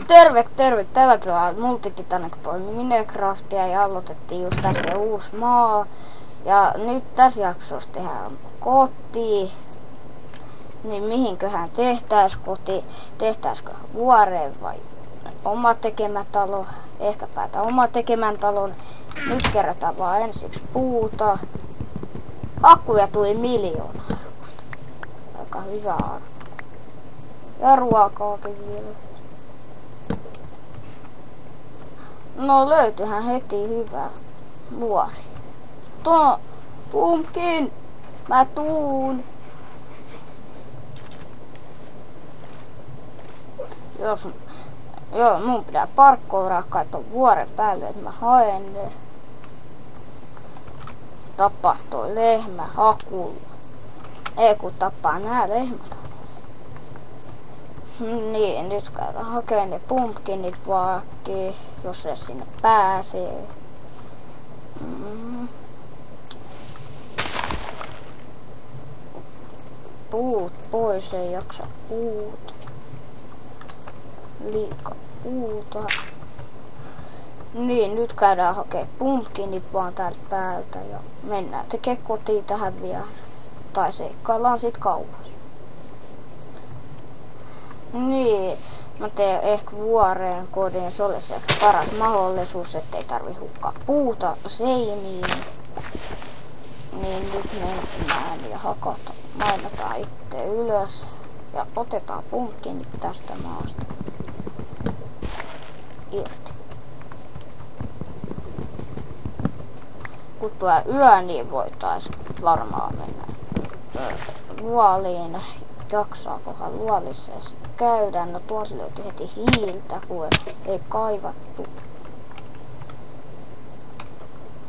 Terve! Tällä pelaa Multititanic Minecraftia ja aloitettiin just tästä uusi maa. Ja nyt tässä jaksossa tehdään koti. Niin mihinköhän tehtäis koti? Tehtäisikö vuoreen vai oma tekemä talo? Ehkä päätä oma tekemän talon. Nyt kerätään vaan ensiksi puuta. Akkuja tuli 1 000 000 arvosta. Aika hyvä arvo. Ja ruokaakin vielä. No löytyyhän heti hyvä vuori. Tuo pumpkin! Mä tuun! Joo, mun pitää parkkouraa ton vuoren päälle, että mä haen ne. Tappaa toi lehmä hakulla. Ei kun tappaa nää lehmät hakulla. Niin, nyt käydään hakemaan ne pumpkinit vaikki, jos se sinne pääsee. Puut pois, ei jaksa puut. Liika puuta. Niin, nyt käydään hakemaan pumpkinit vaan täältä päältä ja mennään tekemään kotiin tähän vielä. Tai seikkaillaan sit kauas. Niin, mä teen ehkä vuoreen kodin, se olisi ehkä paras mahdollisuus, ettei tarvi hukkaa puuta seiniin. Niin nyt mennään ja mainataan itse ylös ja otetaan pumpkinit tästä maasta irti. Kun tulee yö, niin voitais varmaan mennä luoliin. Jaksaakohan luolissa käydä? No tuossa löytyi heti hiiltä, kun ei kaivattu.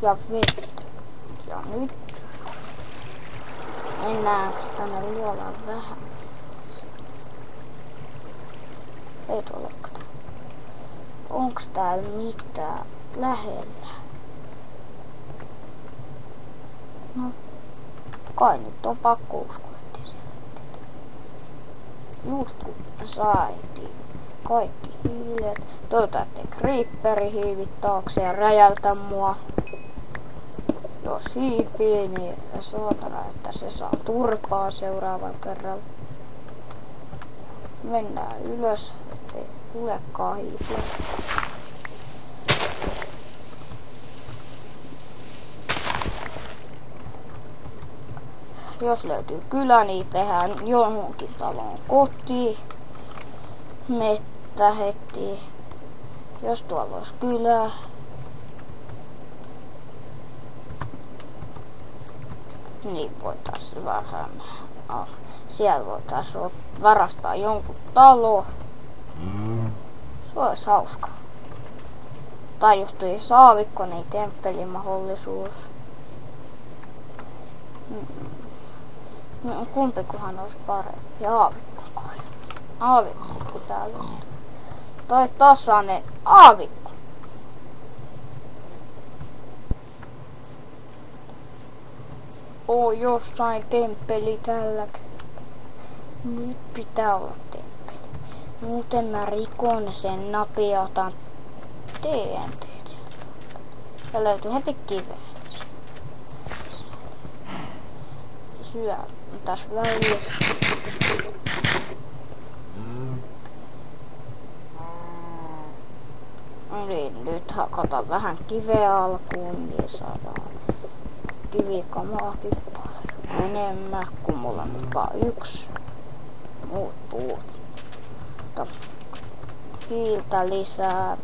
Ja vettä. Ja nyt mennäänkö tänne luolaan vähän? Ei tuolla kato. Onks täällä mitään lähellä? No, kai nyt on pakko uskoa, ettei siellä ketään. Just kun saitiin kaikki hiilet. Toivotaan, ettei creeperi hiivit taakse ja räjältä mua. Jos hiipii, niin saatana, että se saa turpaa seuraavan kerralla. Mennään ylös, ettei tulekaan hiipiä. Jos löytyy kylä, niin tehdään johonkin talon koti. Mettä heti. Jos tuolla olisi kylä. Niin voitaisiin vähän. Siellä voitaisiin varastaa jonkun talo. Se olisi hauskaa. Tai jos tuli saavikko, niin temppelimahdollisuus. Kumpikohan olisi parempi? Aavikko kai. Aavikko pitää löytyä. Tai tasainen aavikko. Jossain temppeli tälläkin. Nyt pitää olla temppeli. Muuten mä rikon sen napin ja otan TNT sieltä. Ja löytyy heti kiveä. Syö tässä välissä. Niin, nyt hakataan vähän kiveä alkuun, niin saadaan kivikamaakin paljon enemmän, kun mulla on nyt vaan 1. Muut puut. Hiiltä lisää.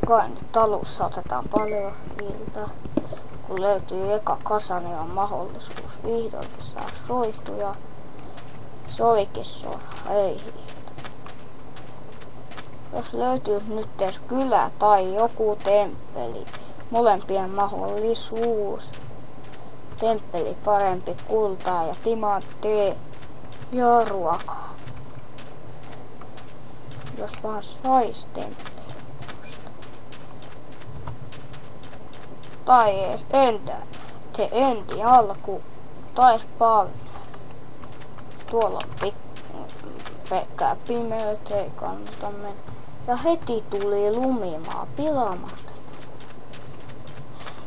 Kai nyt alussa otetaan paljon hiiltä. Kun löytyy eka kasa, niin on mahdollisuus vihdoinkin saa soihtuja. Soikissora, ei hiiltä. Jos löytyy nyt edes kylä tai joku temppeli, molempien mahdollisuus. Temppeli parempi kultaa ja timanttia ja ruokaa. Jos vaan sais temppeli. Tai edes se endi alku. Tai spawn. Tuolla on pelkkää pimeät, ei kannata mennä. Ja heti tuli lumimaa pilaamatta.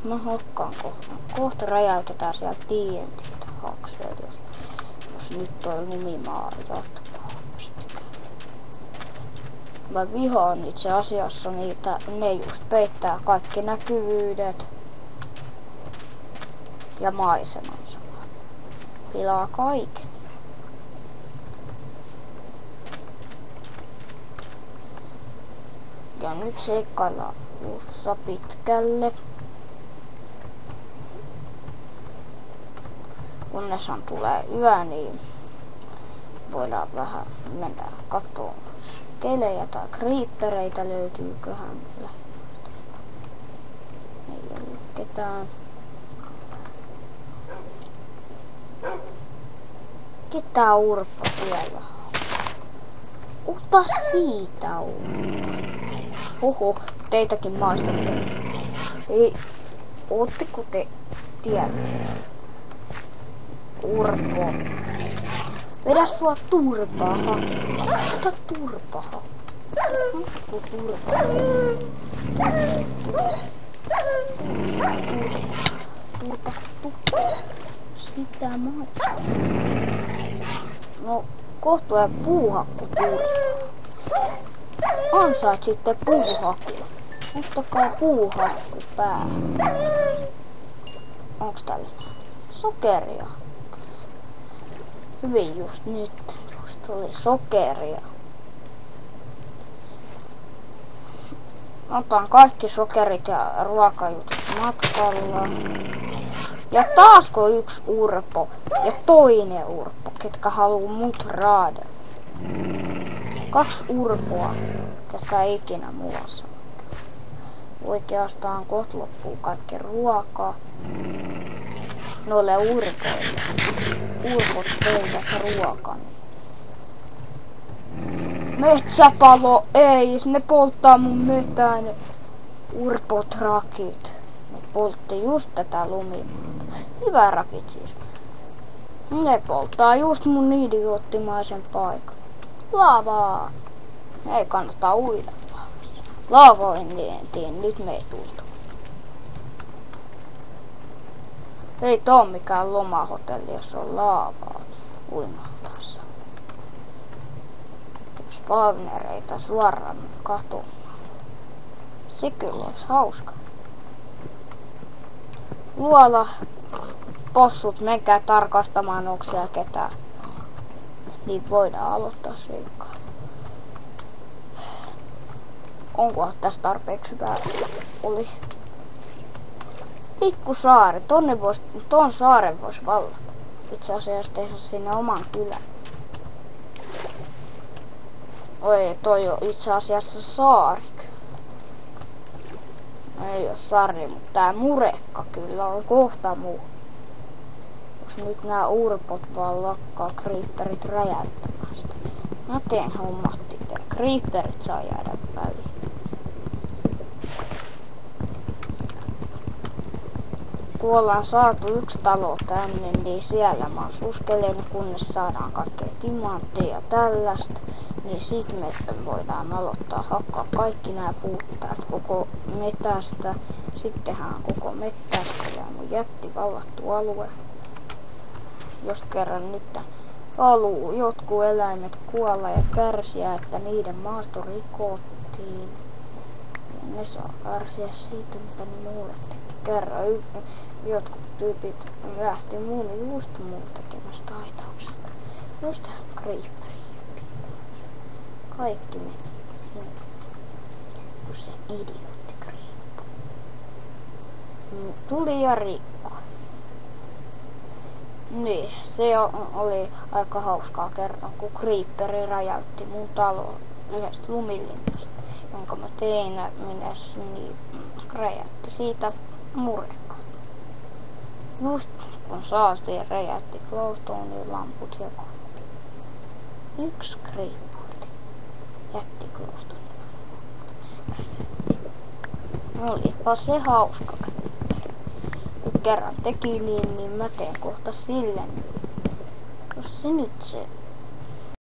Mä hokkaan kohta räjäytetään sieltä TNT:tä hakseen, jos nyt toi lumimaa jatkaa pitkään. Mä vihaan itse asiassa niitä, ne just peittää kaikki näkyvyydet ja maisemansa. Pilaa kaiken. Ja nyt seikkaillaan uutta pitkälle. Kunneshan tulee yö, niin voidaan vähän mennä katsomaan kelejä tai creepereitä löytyyköhän. Ei ole ketään. Ketä urpo siellä? Ota siitä urpo. Oho, teitäkin maistatte. Ei, ootteko te tiedä? Urpo. Vedä sua turpaa hakkaa. Ota turpaa hakkaa. Otko turpaa? Turpa. Sitä maistaa. No, kohta tulee puuhakku turpaa. Ansait sitten puuhakku. Ottakaa puuhakku päähän. Onks tällä sokeria? Hyvin just nyt. Just tuli sokeria. Otan kaikki sokerit ja ruokajutut matkalla. Ja taasko yksi urpo ja toinen urpo, ketkä haluu mut raada. 2 urpoa, ketkä ei ikinä mua saa. Oikeastaan kohta loppuu kaikki ruokaa. Noille urpoille. Urpot teivät ruokani. Metsäpalo, ei, ne polttaa mun metää ne urpotrakit. Ne poltti just tätä lumimaata. Hyvä rakit siis. Ne polttaa just mun idioottimaisen paikan. Laavaa. Ei kannata uida laavassa. Laavointiin nyt me ei tultu. Ei too mikään lomahotelli, jos on laavaa uimaltaassa. Spawnereita suoraan katumaan. Se kyllä olisi hauska. Luola, possut, menkää tarkastamaan, onko siellä ketään. Niin voidaan aloittaa seikkaa. Onkohan tässä tarpeeksi hyvää? Oli. Pikkusaari, ton saaren vois vallata. Itse asiassa tehdä sinne oman kylän. Oi, toi on itse asiassa saari kyllä. Ei oo saari, mutta tää murekka kyllä on kohta muu. Jos nyt nää urpot vaan lakkaa creeperit räjäyttämästä. Mä teen hommat itse. Creeperit saa jäädä väliin. Kun ollaan saatu yksi talo tänne, niin siellä mä suskelen, kunnes saadaan kaikkea timantteja ja tällaista. Niin sit me voidaan aloittaa hakkaa kaikki nämä puut täältä koko metästä. Sittenhän koko metästä ja mun jätti vallattu alue. Jos kerran nyt haluu jotkut eläimet kuolla ja kärsiä, että niiden maasto rikottiin. Ja ne saa kärsiä siitä, mitä ne mulle teki. Kerran jotkut tyypit lähti muun just muun tekemästä aitaukselta. Just creeperiä. Kaikki meni sinne. Kun se idiootti creeper. Tuli ja rikkoi. Niin, se oli aika hauskaa kerran, kun creeperi räjäytti mun talo yhdestä lumilinnasta, jonka mä tein minnes, niin räjäytti siitä murekka. Just kun saatiin räjäytti glowstonein lamput ja kaikki. Yksi creeperi jätti glowstonein lamput. Olipa se hauska creeperi. Nyt kerran teki niin mä teen kohta sille. Jos se nyt se